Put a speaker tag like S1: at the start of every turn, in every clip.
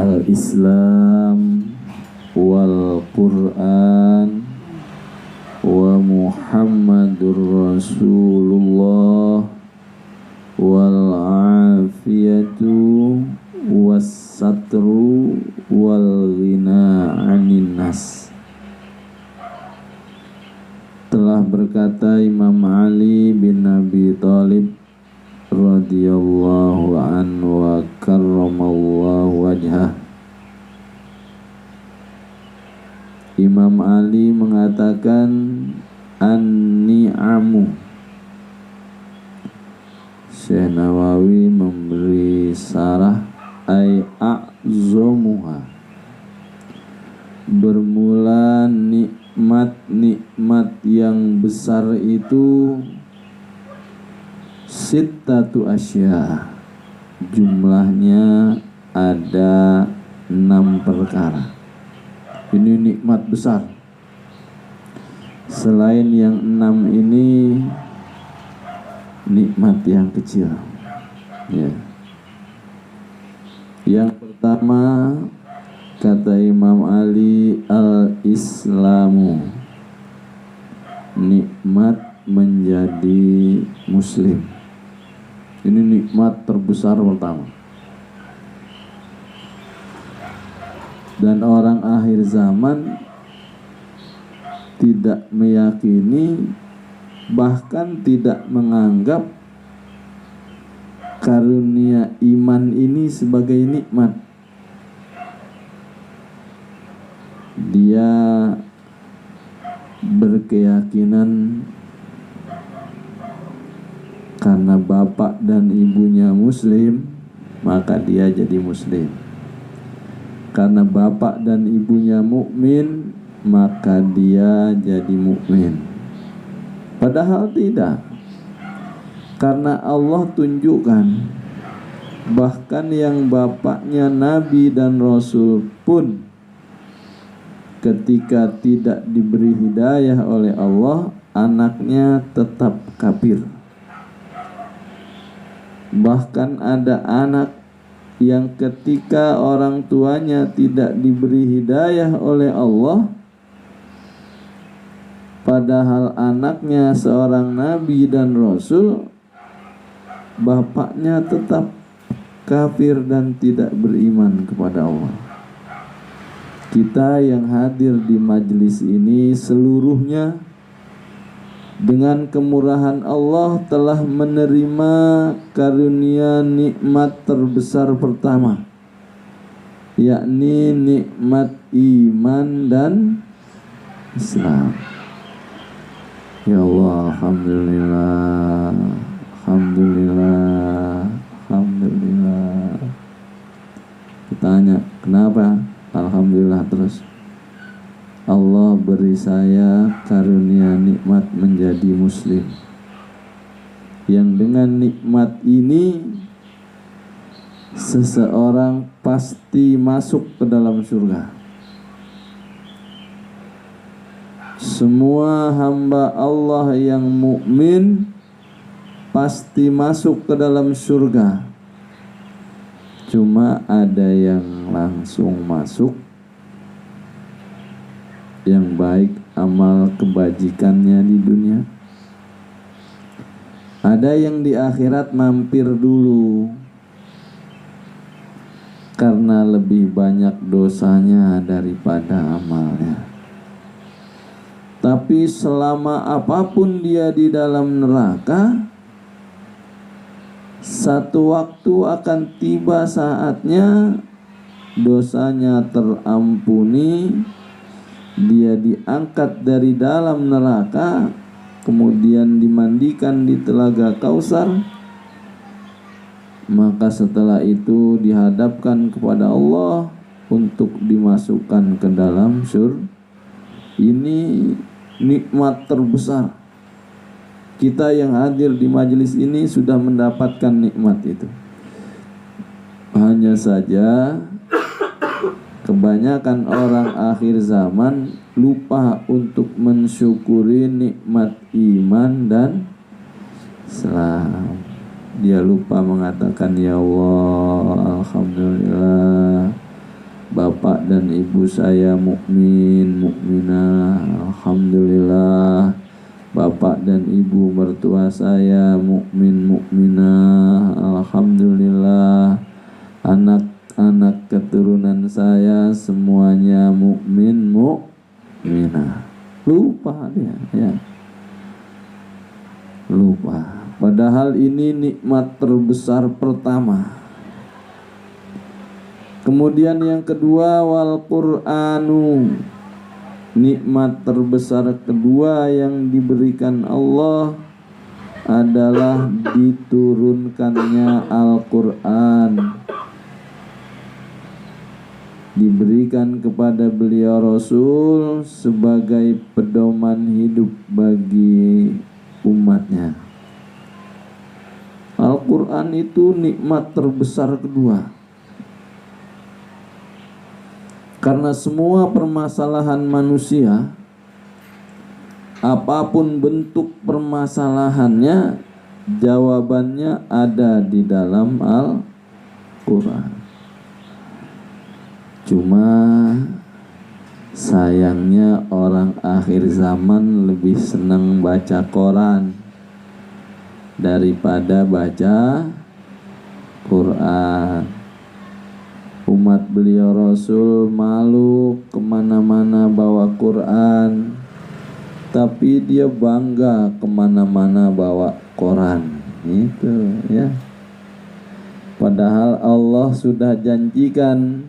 S1: Al-Islam wal Quran wa Muhammadur Rasulullah wal afiyatu was satru wal ghina 'anin nas. Telah berkata Imam Ali bin Abi Thalib radhiyallahu anhu wa karramallahu wajhah. Imam Ali mengatakan an-ni'amu. Syekh Nawawi memberi sarah ay a'zomuha. Bermula nikmat-nikmat yang besar itu sittatu asya. Jumlahnya ada 6 perkara. Ini nikmat besar. Selain yang 6 ini nikmat yang kecil, ya. Yang pertama kata Imam Ali, al-Islamu, nikmat menjadi muslim. Ini nikmat terbesar pertama. Dan orang akhir zaman tidak meyakini, bahkan tidak menganggap karunia iman ini sebagai nikmat. Dia berkeyakinan karena bapak dan ibunya muslim, maka dia jadi muslim. Karena bapak dan ibunya mukmin, maka dia jadi mukmin. Padahal tidak. Karena Allah tunjukkan, bahkan yang bapaknya nabi dan rasul pun ketika tidak diberi hidayah oleh Allah, anaknya tetap kafir. Bahkan ada anak yang ketika orang tuanya tidak diberi hidayah oleh Allah, padahal anaknya seorang nabi dan rasul, bapaknya tetap kafir dan tidak beriman kepada Allah. Kita yang hadir di majelis ini seluruhnya dengan kemurahan Allah telah menerima karunia nikmat terbesar pertama, yakni nikmat iman dan Islam. Ya Allah, alhamdulillah, alhamdulillah, alhamdulillah. Ditanya, kenapa? Alhamdulillah terus. Allah beri saya karunia nikmat menjadi muslim, yang dengan nikmat ini seseorang pasti masuk ke dalam surga. Semua hamba Allah yang mukmin pasti masuk ke dalam surga. Cuma ada yang langsung masuk, yang baik amal kebajikannya di dunia. Ada yang di akhirat mampir dulu karena lebih banyak dosanya daripada amalnya. Tapi selama apapun dia di dalam neraka, Satu waktu akan tiba saatnya dosanya terampuni, dia diangkat dari dalam neraka, kemudian dimandikan di telaga Kausar. Maka setelah itu dihadapkan kepada Allah untuk dimasukkan ke dalam surga. Ini nikmat terbesar. Kita yang hadir di majelis ini sudah mendapatkan nikmat itu. Hanya saja kebanyakan orang akhir zaman lupa untuk mensyukuri nikmat iman dan Islam. Dia lupa mengatakan, ya Allah, alhamdulillah, bapak dan ibu saya mukmin, mukminah, alhamdulillah, bapak dan ibu mertua saya mukmin, mukminah, alhamdulillah, anak-anak keturunan saya semuanya mukmin, mukminah. Lupa dia, ya. Lupa. Padahal ini nikmat terbesar pertama. Kemudian yang kedua, wal Qur'anu, nikmat terbesar kedua yang diberikan Allah adalah diturunkannya Al-Quran, diberikan kepada beliau Rasul sebagai pedoman hidup bagi umatnya. Al-Quran itu nikmat terbesar kedua. Karena semua permasalahan manusia, apapun bentuk permasalahannya, jawabannya ada di dalam Al-Quran. Cuma sayangnya orang akhir zaman lebih senang baca koran daripada baca Quran. Umat beliau Rasul malu kemana-mana bawa Quran, tapi dia bangga kemana-mana bawa Quran. Itu ya. Padahal Allah sudah janjikan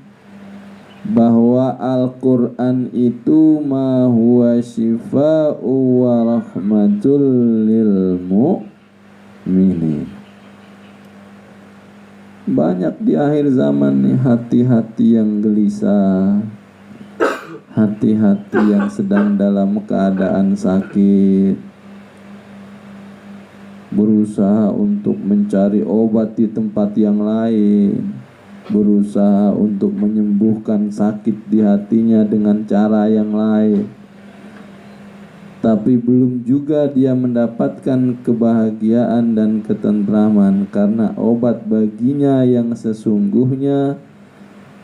S1: bahwa Al-Quran itu ma huwa syifa'u wa rahmatul lil mu'minin. Banyak di akhir zaman nih hati-hati yang gelisah, hati-hati yang sedang dalam keadaan sakit, berusaha untuk mencari obat di tempat yang lain, berusaha untuk menyembuhkan sakit di hatinya dengan cara yang lain, tapi belum juga dia mendapatkan kebahagiaan dan ketentraman, karena obat baginya yang sesungguhnya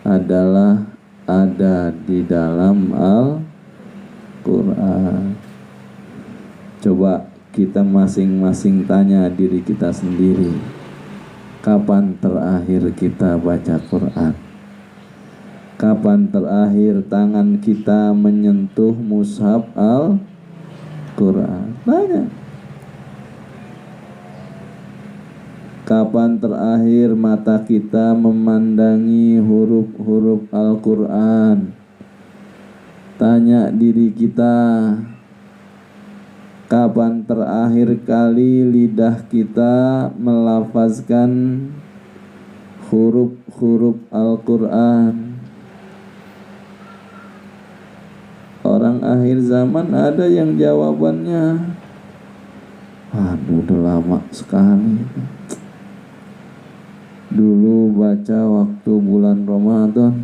S1: adalah ada di dalam Al-Quran. Coba kita masing-masing tanya diri kita sendiri, kapan terakhir kita baca Quran? Kapan terakhir tangan kita menyentuh mushaf Al-Quran? Tanya. Kapan terakhir mata kita memandangi huruf-huruf Al-Quran? Tanya diri kita. Kapan terakhir kali lidah kita melafazkan huruf-huruf Al-Quran? Orang akhir zaman ada yang jawabannya, aduh udah lama sekali. Dulu baca waktu bulan Ramadan,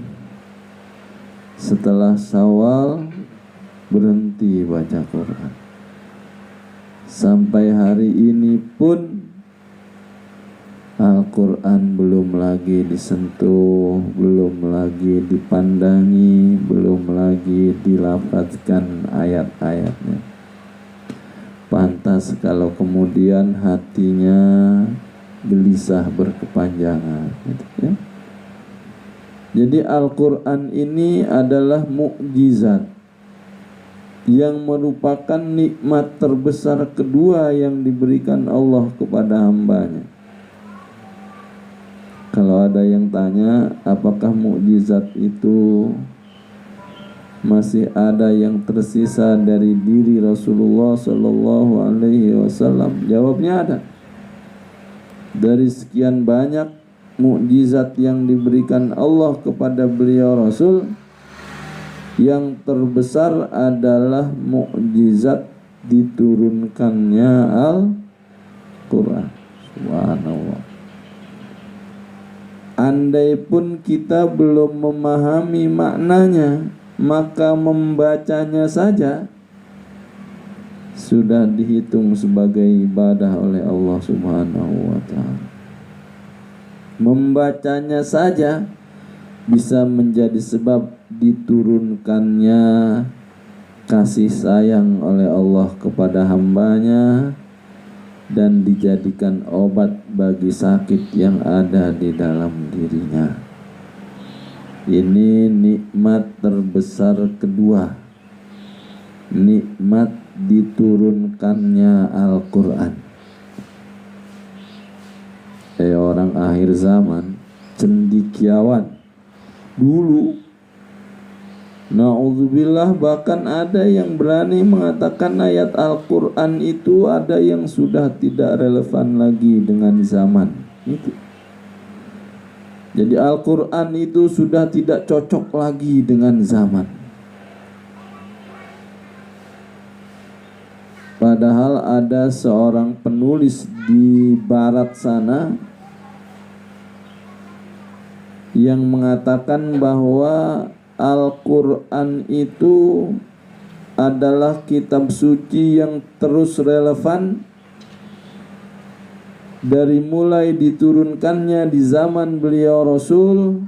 S1: setelah Syawal berhenti baca Quran. Sampai hari ini pun Al-Quran belum lagi disentuh, belum lagi dipandangi, belum lagi dilafazkan ayat-ayatnya. Pantas kalau kemudian hatinya gelisah berkepanjangan, gitu ya. Jadi Al-Quran ini adalah mukjizat yang merupakan nikmat terbesar kedua yang diberikan Allah kepada hambanya. Kalau ada yang tanya apakah mukjizat itu masih ada yang tersisa dari diri Rasulullah Shallallahu Alaihi Wasallam, jawabnya ada. Dari sekian banyak mukjizat yang diberikan Allah kepada beliau Rasul, yang terbesar adalah mukjizat diturunkannya Al-Quran. Subhanallah. Andai pun kita belum memahami maknanya, maka membacanya saja sudah dihitung sebagai ibadah oleh Allah Subhanahu wa Ta'ala. Membacanya saja bisa menjadi sebab diturunkannya kasih sayang oleh Allah kepada hambanya dan dijadikan obat bagi sakit yang ada di dalam dirinya. Ini nikmat terbesar kedua, nikmat diturunkannya Al-Quran. Orang akhir zaman, cendekiawan dulu, na'udzubillah, bahkan ada yang berani mengatakan ayat Al-Quran itu ada yang sudah tidak relevan lagi dengan zaman itu. Jadi Al-Quran itu sudah tidak cocok lagi dengan zaman. Padahal ada seorang penulis di barat sana yang mengatakan bahwa Al-Quran itu adalah kitab suci yang terus relevan dari mulai diturunkannya di zaman beliau Rasul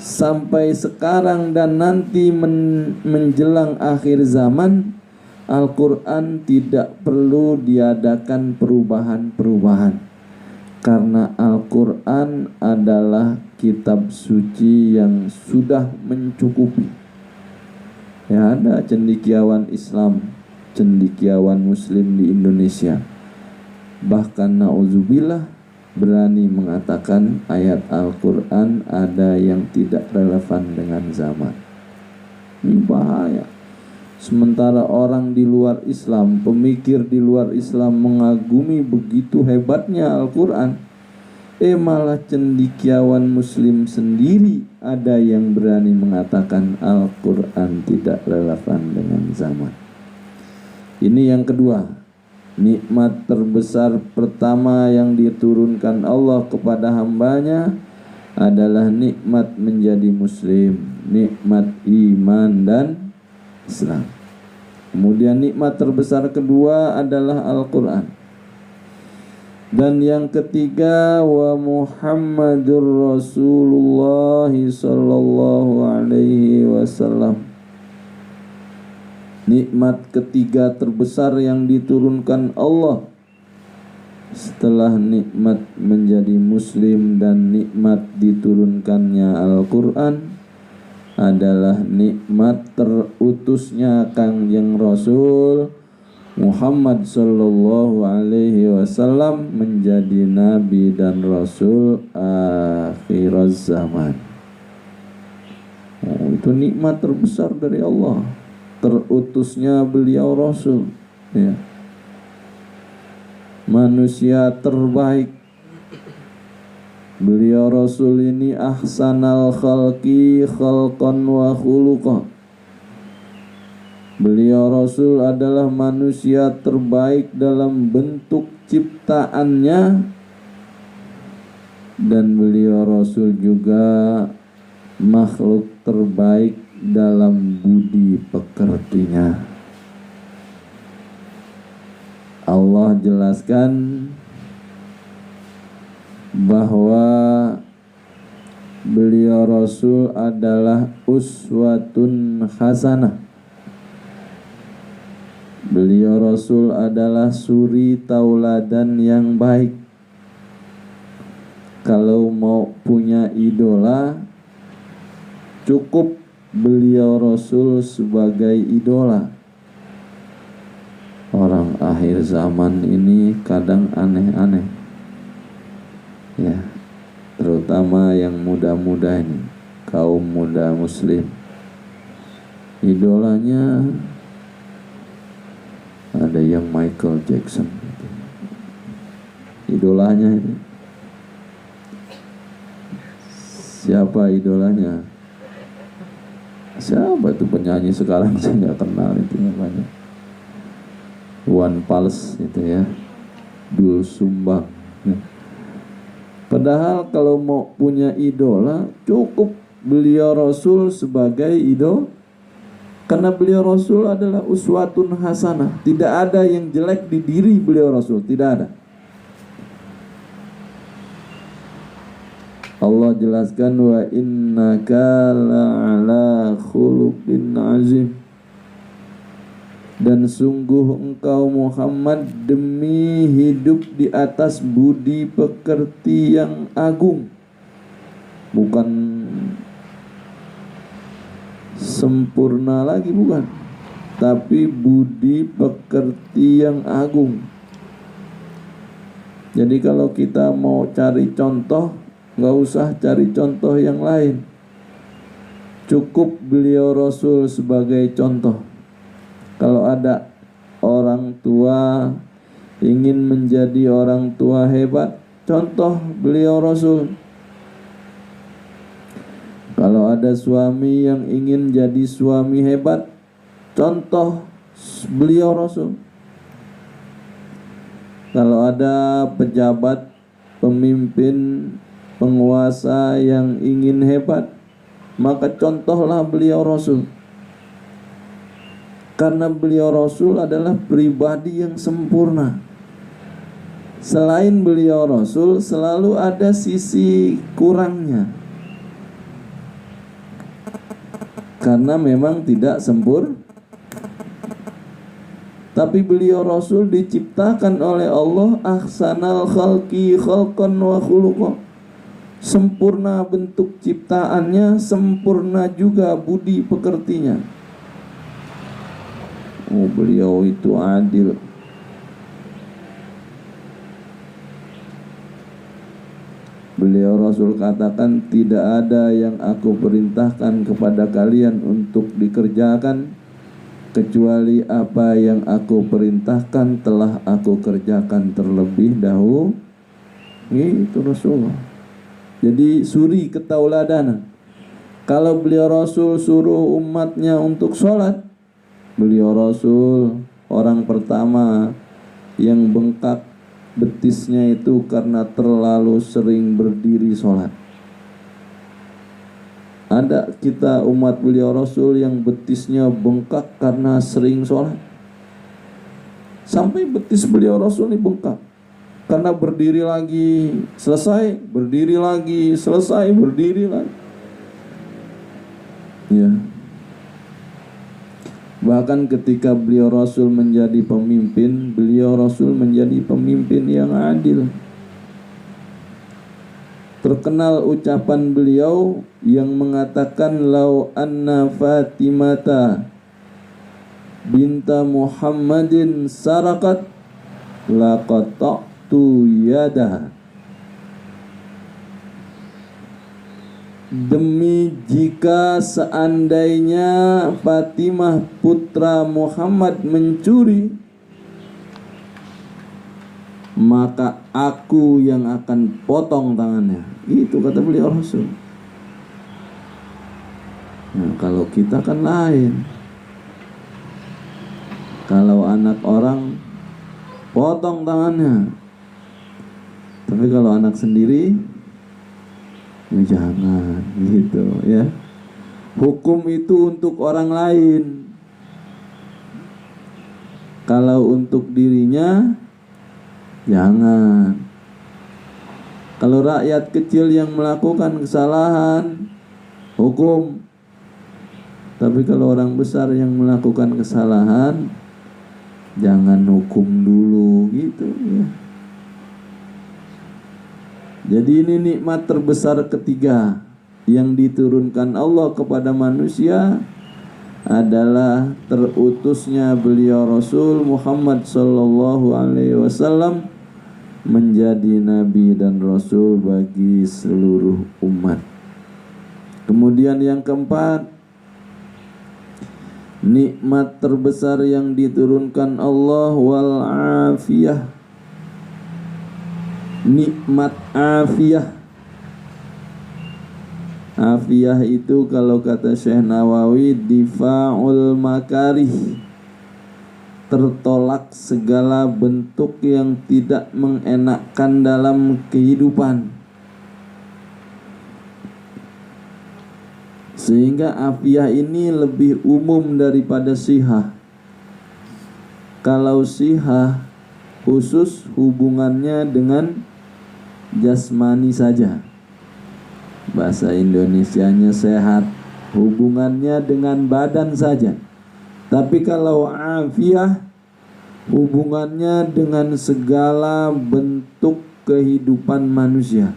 S1: sampai sekarang dan nanti menjelang akhir zaman. Al-Quran tidak perlu diadakan perubahan-perubahan, karena Al-Quran adalah kitab suci yang sudah mencukupi. Ya, ada cendekiawan Islam, cendekiawan Muslim di Indonesia, bahkan na'udzubillah berani mengatakan ayat Al-Quran ada yang tidak relevan dengan zaman. Ini bahaya. Sementara orang di luar Islam, pemikir di luar Islam mengagumi begitu hebatnya Al-Quran, malah cendekiawan Muslim sendiri ada yang berani mengatakan Al-Quran tidak relevan dengan zaman. Ini yang kedua, nikmat terbesar pertama yang diturunkan Allah kepada hambanya adalah nikmat menjadi Muslim, nikmat iman dan Islam. Kemudian nikmat terbesar kedua adalah Al-Quran. Dan yang ketiga, wa Muhammadur Rasulullah sallallahu alaihi wasallam. Nikmat ketiga terbesar yang diturunkan Allah setelah nikmat menjadi Muslim dan nikmat diturunkannya Al-Quran adalah nikmat terutusnya Kangjeng Rasul Muhammad sallallahu alaihi wasallam menjadi nabi dan rasul akhir zaman. Itu nikmat terbesar dari Allah, terutusnya beliau rasul, ya. Manusia terbaik. Beliau Rasul ini ahsanal khalqi khalqan wa khuluqa. Beliau Rasul adalah manusia terbaik dalam bentuk ciptaannya, dan beliau Rasul juga makhluk terbaik dalam budi pekertinya. Allah jelaskan bahwa beliau Rasul adalah uswatun hasanah. Beliau Rasul adalah suri tauladan yang baik. Kalau mau punya idola, cukup beliau Rasul sebagai idola. Orang akhir zaman ini kadang aneh-aneh, ya. terutama yang muda-muda ini, kaum muda muslim, idolanya ada yang Michael Jackson, idolanya ini. Siapa idolanya? Siapa itu penyanyi sekarang, saya nggak kenal itu namanya. One Pulse itu ya, Dul Sumbang. Padahal kalau mau punya idola, cukup beliau Rasul sebagai idol. Karena beliau Rasul adalah uswatun hasanah. Tidak ada yang jelek di diri beliau Rasul, tidak ada. Allah jelaskan, wa innaka la'ala khuluqin azim. Dan sungguh engkau Muhammad demi hidup di atas budi pekerti yang agung. Bukan sempurna lagi, bukan, tapi budi pekerti yang agung. Jadi kalau kita mau cari contoh, nggak usah cari contoh yang lain, cukup beliau Rasul sebagai contoh. Kalau ada orang tua ingin menjadi orang tua hebat, contoh beliau Rasul. Kalau ada suami yang ingin jadi suami hebat, contoh beliau Rasul. Kalau ada pejabat, pemimpin, penguasa yang ingin hebat, maka contohlah beliau Rasul. Karena beliau Rasul adalah pribadi yang sempurna. Selain beliau Rasul, selalu ada sisi kurangnya. Karena memang tidak sempurna. Tapi beliau Rasul diciptakan oleh Allah ahsanal khalqi khalqan wa khuluqa. Sempurna bentuk ciptaannya, sempurna juga budi pekertinya. Oh, beliau itu adil. Beliau Rasul katakan, tidak ada yang aku perintahkan kepada kalian untuk dikerjakan kecuali apa yang aku perintahkan telah aku kerjakan terlebih dahulu. Itu Rasulullah. Jadi suri ketauladanan. Kalau beliau Rasul suruh umatnya untuk sholat, beliau Rasul orang pertama yang bengkak betisnya itu karena terlalu sering berdiri sholat. Ada kita umat beliau Rasul yang betisnya bengkak karena sering sholat. Sampai betis beliau Rasul ini bengkak karena berdiri lagi, selesai, berdiri lagi, selesai, berdiri lagi. Ya. Bahkan ketika beliau Rasul menjadi pemimpin, beliau Rasul menjadi pemimpin yang adil. Terkenal ucapan beliau yang mengatakan, lau anna Fatimata binta Muhammadin sarakat laqata'tu yadaha. Demi jika seandainya Fatimah putra Muhammad mencuri, maka aku yang akan potong tangannya. Itu kata beliau Rasul. Nah, kalau kita kan lain. Kalau anak orang, potong tangannya. Tapi kalau anak sendiri, ya jangan gitu ya. Hukum itu untuk orang lain. Kalau untuk dirinya jangan. Kalau rakyat kecil yang melakukan kesalahan, hukum. Tapi kalau orang besar yang melakukan kesalahan, jangan hukum dulu gitu ya. Jadi ini nikmat terbesar ketiga yang diturunkan Allah kepada manusia adalah terutusnya beliau Rasul Muhammad sallallahu alaihi wasallam menjadi nabi dan rasul bagi seluruh umat. Kemudian yang keempat, nikmat terbesar yang diturunkan Allah wal afiyah. Nikmat afiyah. Afiyah itu kalau kata Syekh Nawawi difa'ul makarih, tertolak segala bentuk yang tidak mengenakkan dalam kehidupan. Sehingga afiyah ini lebih umum daripada sihah. Kalau sihah khusus hubungannya dengan jasmani saja, bahasa Indonesianya sehat, hubungannya dengan badan saja. Tapi kalau afiyah hubungannya dengan segala bentuk kehidupan manusia.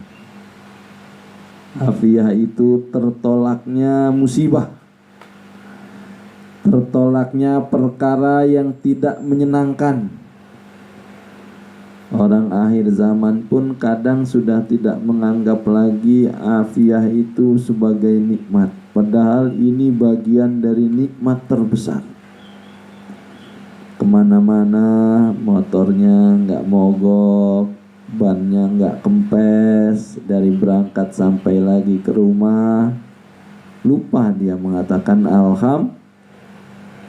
S1: Afiyah itu tertolaknya musibah, tertolaknya perkara yang tidak menyenangkan. Orang akhir zaman pun kadang sudah tidak menganggap lagi afiyah itu sebagai nikmat, padahal ini bagian dari nikmat terbesar. Kemana-mana motornya nggak mogok, bannya nggak kempes, dari berangkat sampai lagi ke rumah lupa dia mengatakan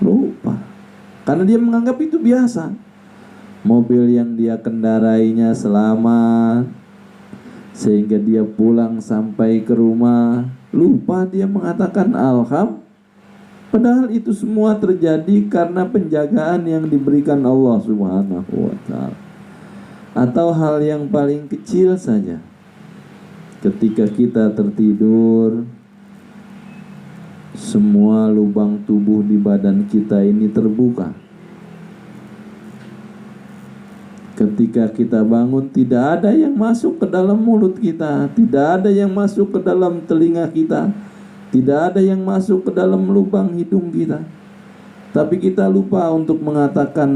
S1: lupa, karena dia menganggap itu biasa. Mobil yang dia kendarainya selamat, sehingga dia pulang sampai ke rumah lupa dia mengatakan padahal itu semua terjadi karena penjagaan yang diberikan Allah Subhanahu wa ta'ala. Atau hal yang paling kecil saja, ketika kita tertidur, semua lubang tubuh di badan kita ini terbuka. Ketika kita bangun, tidak ada yang masuk ke dalam mulut kita, tidak ada yang masuk ke dalam telinga kita, tidak ada yang masuk ke dalam lubang hidung kita. Tapi kita lupa untuk mengatakan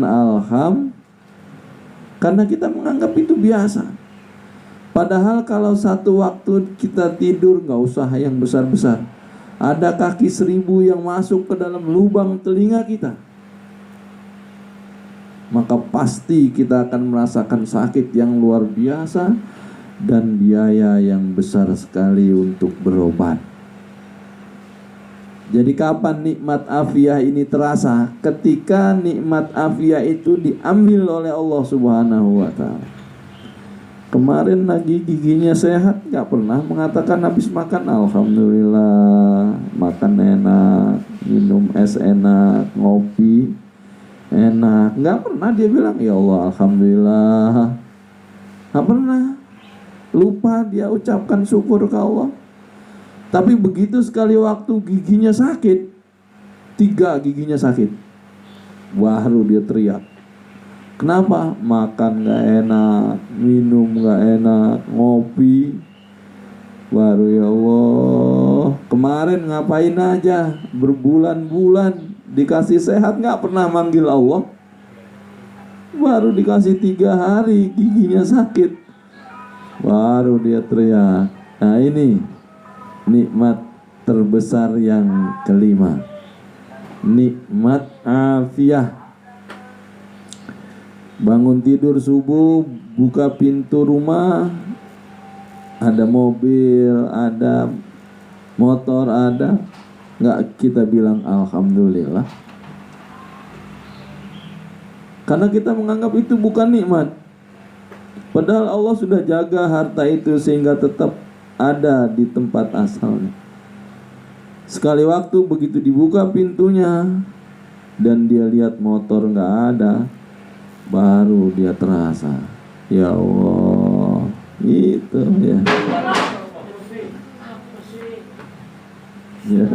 S1: karena kita menganggap itu biasa. Padahal kalau satu waktu kita tidur, gak usah yang besar-besar, ada kaki 1000 yang masuk ke dalam lubang telinga kita, maka pasti kita akan merasakan sakit yang luar biasa dan biaya yang besar sekali untuk berobat. Jadi kapan nikmat afiyah ini terasa? Ketika nikmat afiyah itu diambil oleh Allah Subhanahu wa ta'ala. Kemarin lagi giginya sehat, gak pernah mengatakan habis makan alhamdulillah, makan enak, minum es enak, ngopi enak, nggak pernah dia bilang ya Allah alhamdulillah, nggak pernah. Lupa dia ucapkan syukur ke Allah. Tapi begitu sekali waktu giginya sakit, 3 giginya sakit, baru dia teriak. Kenapa? Makan nggak enak, minum nggak enak, ngopi, baru ya Allah. Kemarin ngapain aja berbulan-bulan dikasih sehat, nggak pernah manggil Allah. Baru dikasih 3 hari giginya sakit, baru dia teriak. Nah ini nikmat terbesar yang kelima, nikmat afiyah. Bangun tidur subuh, buka pintu rumah, ada mobil, ada motor, ada, nggak kita bilang alhamdulillah? Karena kita menganggap itu bukan nikmat. Padahal Allah sudah jaga harta itu sehingga tetap ada di tempat asalnya. Sekali waktu begitu dibuka pintunya dan dia lihat motor nggak ada, baru dia terasa, ya Allah, itu ya. Ya.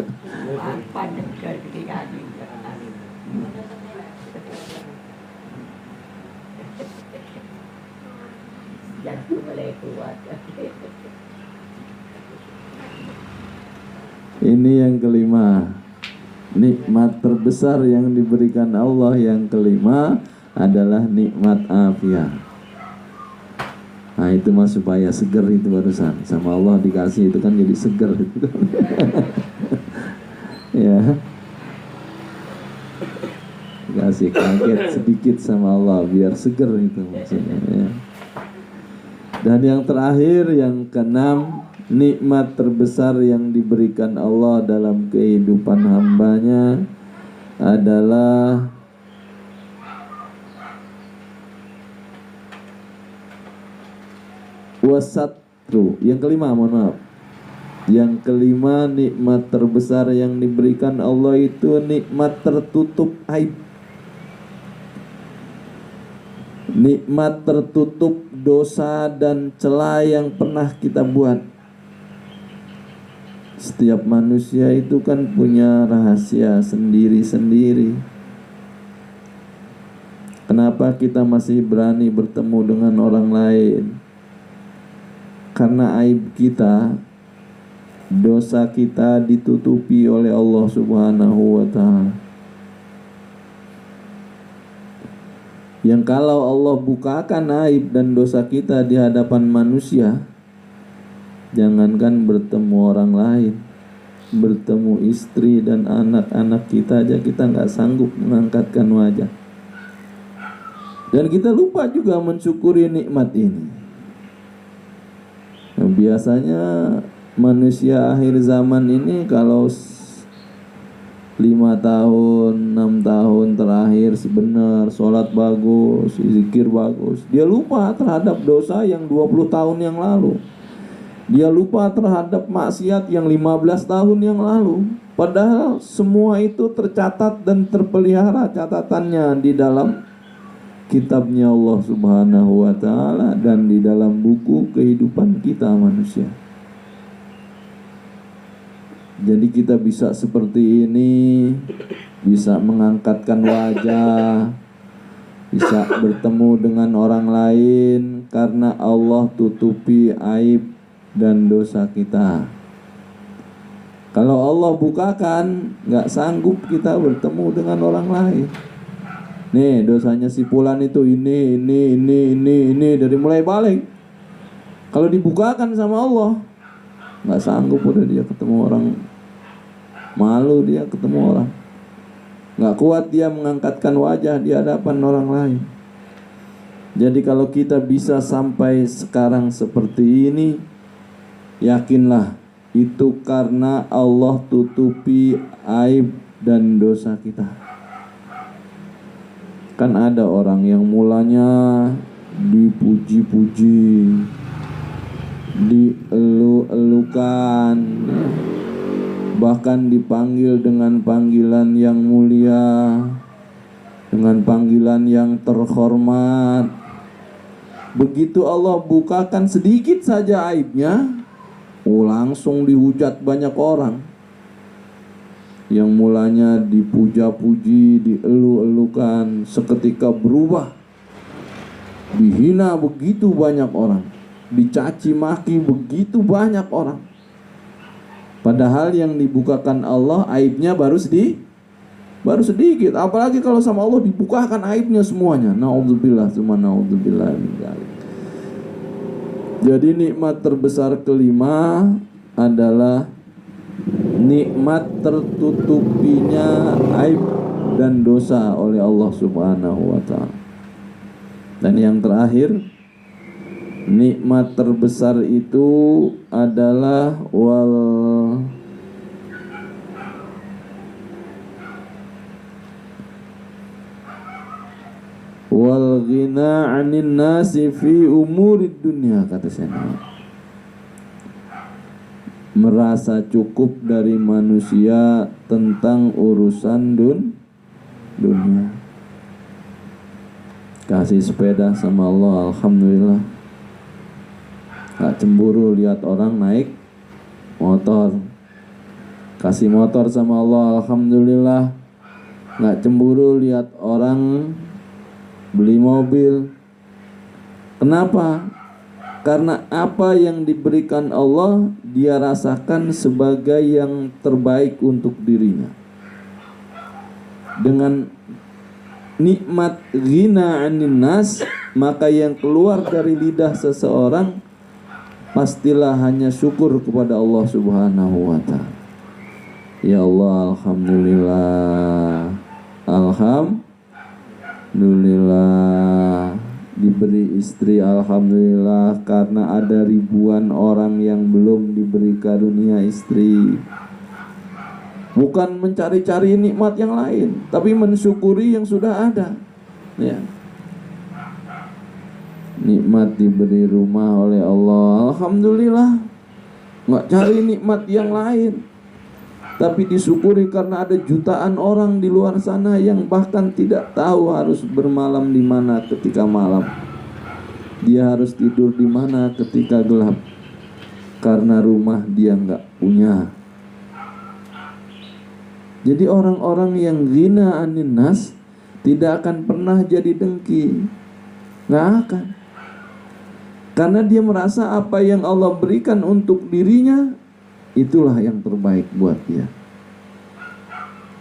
S1: Ini yang kelima, nikmat terbesar yang diberikan Allah yang kelima adalah nikmat afiyah. Nah itu mah supaya seger itu barusan. Sama Allah dikasih itu kan jadi seger itu kan. Ya, dikasih kaget sedikit sama Allah biar seger itu maksudnya ya. Dan yang terakhir, yang keenam, nikmat terbesar yang diberikan Allah dalam kehidupan hambanya adalah wasatru. Yang kelima, mohon maaf. Yang kelima, nikmat terbesar yang diberikan Allah itu nikmat tertutup aib. Nikmat tertutup dosa dan celah yang pernah kita buat. Setiap manusia itu kan punya rahasia sendiri-sendiri. Kenapa kita masih berani bertemu dengan orang lain? Karena aib kita, dosa kita ditutupi oleh Allah Subhanahu wa ta'ala. Yang kalau Allah bukakan aib dan dosa kita di hadapan manusia, jangankan bertemu orang lain, bertemu istri dan anak-anak kita aja kita nggak sanggup mengangkatkan wajah. Dan kita lupa juga mensyukuri nikmat ini. Nah, biasanya manusia akhir zaman ini kalau 5 tahun, 6 tahun terakhir sebenar, sholat bagus, zikir bagus, dia lupa terhadap dosa yang 20 tahun yang lalu. Dia lupa terhadap maksiat yang 15 tahun yang lalu. Padahal semua itu tercatat dan terpelihara catatannya di dalam kitabnya Allah Subhanahu wa ta'ala dan di dalam buku kehidupan kita manusia. Jadi kita bisa seperti ini, bisa mengangkatkan wajah, bisa bertemu dengan orang lain karena Allah tutupi aib dan dosa kita. Kalau Allah bukakan, nggak sanggup kita bertemu dengan orang lain. Nih dosanya si fulan itu ini dari mulai balik. Kalau dibukakan sama Allah, nggak sanggup udah dia ketemu orang. Malu dia ketemu orang. Nggak kuat dia mengangkatkan wajah di hadapan orang lain. Jadi kalau kita bisa sampai sekarang seperti ini, yakinlah itu karena Allah tutupi aib dan dosa kita. Kan ada orang yang mulanya dipuji-puji, dielu-elukan, bahkan dipanggil dengan panggilan yang mulia, dengan panggilan yang terhormat. Begitu Allah bukakan sedikit saja aibnya, langsung dihujat banyak orang. Yang mulanya dipuja-puji, dielu-elukan, seketika berubah, dihina begitu banyak orang, dicaci maki begitu banyak orang. Padahal yang dibukakan Allah aibnya baru sedikit. Apalagi kalau sama Allah dibukakan aibnya semuanya. Naudzubillah, cuma naudzubillah. Jadi nikmat terbesar kelima adalah nikmat tertutupinya aib dan dosa oleh Allah Subhanahu wa ta'ala. Dan yang terakhir, nikmat terbesar itu adalah wal ghina 'anil nasi fi umurid dunya, kata saya. Merasa cukup dari manusia tentang urusan dunia. Kasih sepeda sama Allah, alhamdulillah. Gak cemburu lihat orang naik motor. Kasih motor sama Allah, alhamdulillah. Gak cemburu lihat orang beli mobil. Kenapa? Karena apa yang diberikan Allah, dia rasakan sebagai yang terbaik untuk dirinya. Dengan nikmat ghina 'anil nas, maka yang keluar dari lidah seseorang pastilah hanya syukur kepada Allah Subhanahu wa Ta'ala. Ya Allah, alhamdulillah, alhamdulillah diberi istri, alhamdulillah, karena ada ribuan orang yang belum diberi karunia istri. Bukan mencari-cari nikmat yang lain, tapi mensyukuri yang sudah ada. Ya. Nikmat diberi rumah oleh Allah, alhamdulillah. Nggak cari nikmat yang lain, tapi disyukuri karena ada jutaan orang di luar sana yang bahkan tidak tahu harus bermalam di mana ketika malam. Dia harus tidur di mana ketika gelap, karena rumah dia nggak punya. Jadi orang-orang yang ghina anin nas tidak akan pernah jadi dengki, nggak akan. Karena dia merasa apa yang Allah berikan untuk dirinya itulah yang terbaik buat dia.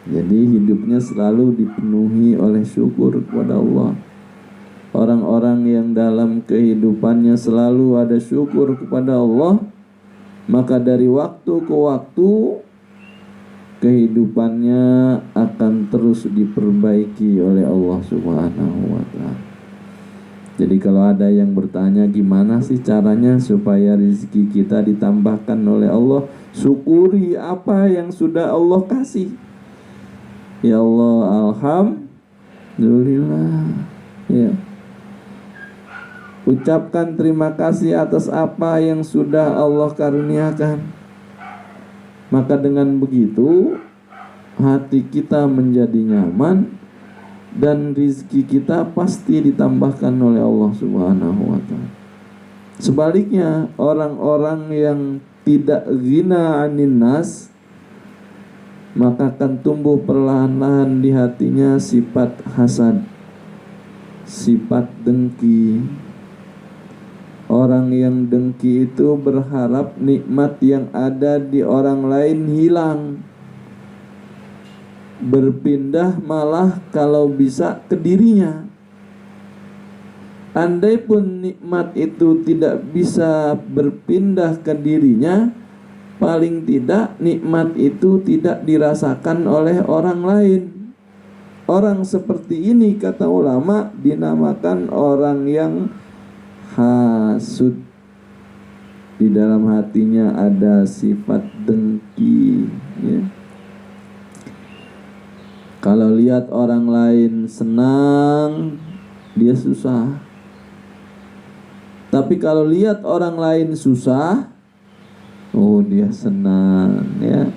S1: Jadi hidupnya selalu dipenuhi oleh syukur kepada Allah. Orang-orang yang dalam kehidupannya selalu ada syukur kepada Allah, maka dari waktu ke waktu kehidupannya akan terus diperbaiki oleh Allah Subhanahu wa Ta'ala. Jadi kalau ada yang bertanya gimana sih caranya supaya rezeki kita ditambahkan oleh Allah, syukuri apa yang sudah Allah kasih. Ya Allah, alhamdulillah. Ya. Ucapkan terima kasih atas apa yang sudah Allah karuniakan. Maka dengan begitu hati kita menjadi nyaman, dan rizki kita pasti ditambahkan oleh Allah Subhanahu wa Ta'ala. Sebaliknya, orang-orang yang tidak ghina anin nas, maka akan tumbuh perlahan-lahan di hatinya sifat hasad, sifat dengki. Orang yang dengki itu berharap nikmat yang ada di orang lain hilang, berpindah malah kalau bisa ke dirinya. Andai pun nikmat itu tidak bisa berpindah ke dirinya, paling tidak nikmat itu tidak dirasakan oleh orang lain. Orang seperti ini, kata ulama, dinamakan orang yang hasud. Di dalam hatinya ada sifat dengki, ya. Kalau lihat orang lain senang, dia susah. Tapi kalau lihat orang lain susah, oh dia senang, ya.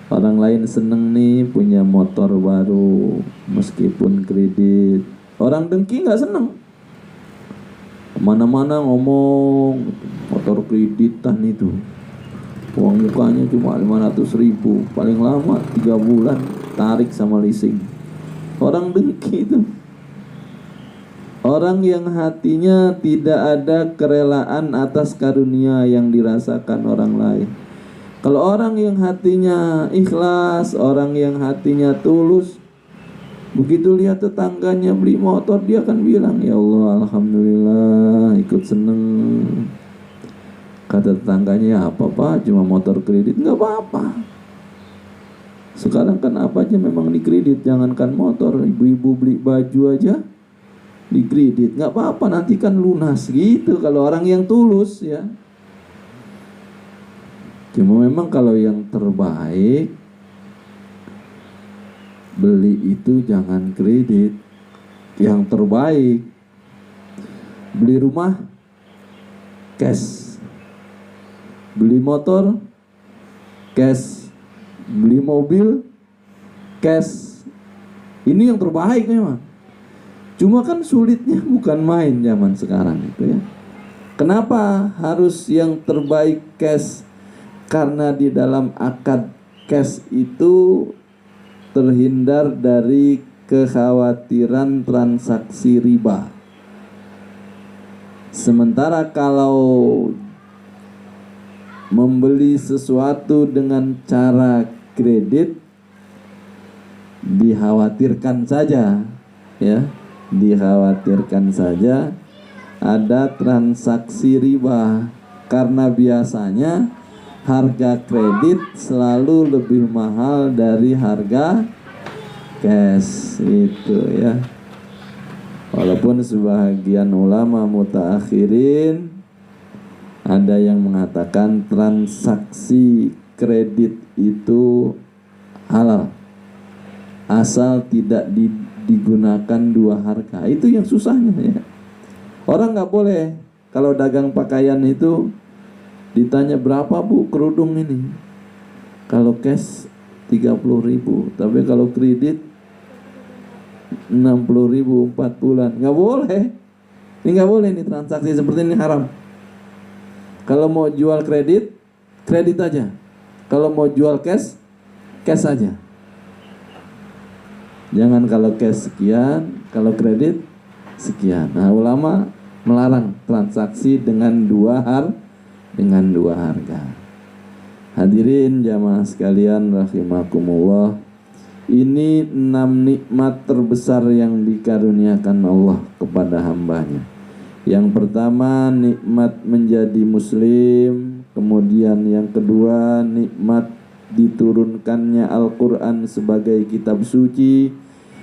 S1: Orang lain senang nih punya motor baru meskipun kredit. Orang dengki nggak senang. Kemana-mana ngomong motor kreditan itu, uang mukanya cuma 500.000, paling lama 3 bulan tarik sama leasing. Orang dengki itu orang yang hatinya tidak ada kerelaan atas karunia yang dirasakan orang lain. Kalau orang yang hatinya ikhlas, orang yang hatinya tulus, begitu lihat tetangganya beli motor, dia akan bilang, ya Allah, alhamdulillah, ikut seneng. Kata tetangganya, ya apa pak, cuma motor kredit, nggak apa-apa. Sekarang kan apa aja memang dikredit, jangankan motor, ibu-ibu beli baju aja dikredit, nggak apa-apa, nanti kan lunas gitu. Kalau orang yang tulus, ya. Cuma memang kalau yang terbaik, beli itu jangan kredit. Yang terbaik, beli rumah cash, beli motor cash, beli mobil cash. Ini yang terbaik memang. Cuma kan sulitnya bukan main zaman sekarang itu, ya. Kenapa harus yang terbaik cash? Karena di dalam akad cash itu terhindar dari kekhawatiran transaksi riba. Sementara kalau membeli sesuatu dengan cara kredit, dikhawatirkan saja, ya, Dikhawatirkan saja ada transaksi riba, karena biasanya harga kredit selalu lebih mahal dari harga cash itu ya. Walaupun sebagian ulama mutaakhirin ada yang mengatakan transaksi kredit itu halal asal tidak digunakan dua harga. Itu yang susahnya ya. Orang nggak boleh kalau dagang pakaian itu ditanya berapa bu kerudung ini. Kalau cash 30.000, tapi kalau kredit 60.000 4 bulan. Nggak boleh. Ini nggak boleh, ini transaksi seperti ini haram. Kalau mau jual kredit, kredit aja. Kalau mau jual cash, cash aja. Jangan kalau cash sekian, kalau kredit sekian. Nah, ulama melarang transaksi dengan dua harga. Hadirin jamaah sekalian rahimakumullah. Ini 6 nikmat terbesar yang dikaruniakan Allah kepada hambanya. Yang pertama nikmat menjadi muslim. Kemudian yang kedua nikmat diturunkannya Al-Quran sebagai kitab suci.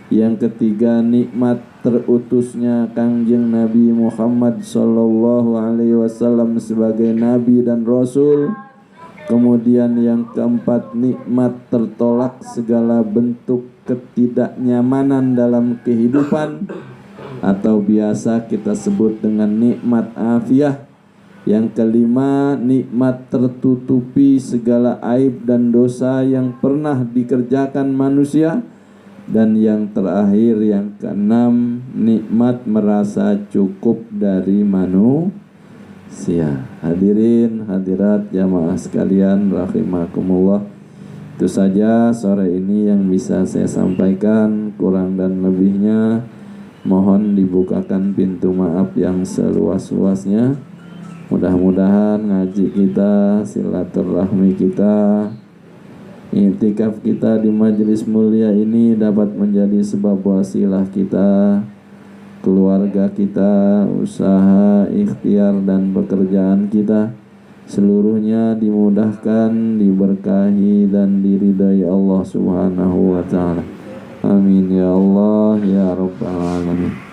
S1: Yang ketiga nikmat terutusnya Kangjeng Nabi Muhammad sallallahu alaihi wasallam sebagai nabi dan rasul. Kemudian yang keempat nikmat tertolak segala bentuk ketidaknyamanan dalam kehidupan, atau biasa kita sebut dengan nikmat afiah. Yang kelima nikmat tertutupi segala aib dan dosa yang pernah dikerjakan manusia. Dan yang terakhir yang keenam nikmat merasa cukup dari manusia. Hadirin hadirat jamaah sekalian rahimakumullah. Itu saja sore ini yang bisa saya sampaikan. Kurang dan lebihnya mohon dibukakan pintu maaf yang seluas-luasnya. Mudah-mudahan ngaji kita, silaturahmi kita, i'tikaf kita di majelis mulia ini dapat menjadi sebab wasilah kita, keluarga kita, usaha, ikhtiar dan pekerjaan kita seluruhnya dimudahkan, diberkahi dan diridai Allah Subhanahu wa taala. Amin ya Allah ya rabbal alamin.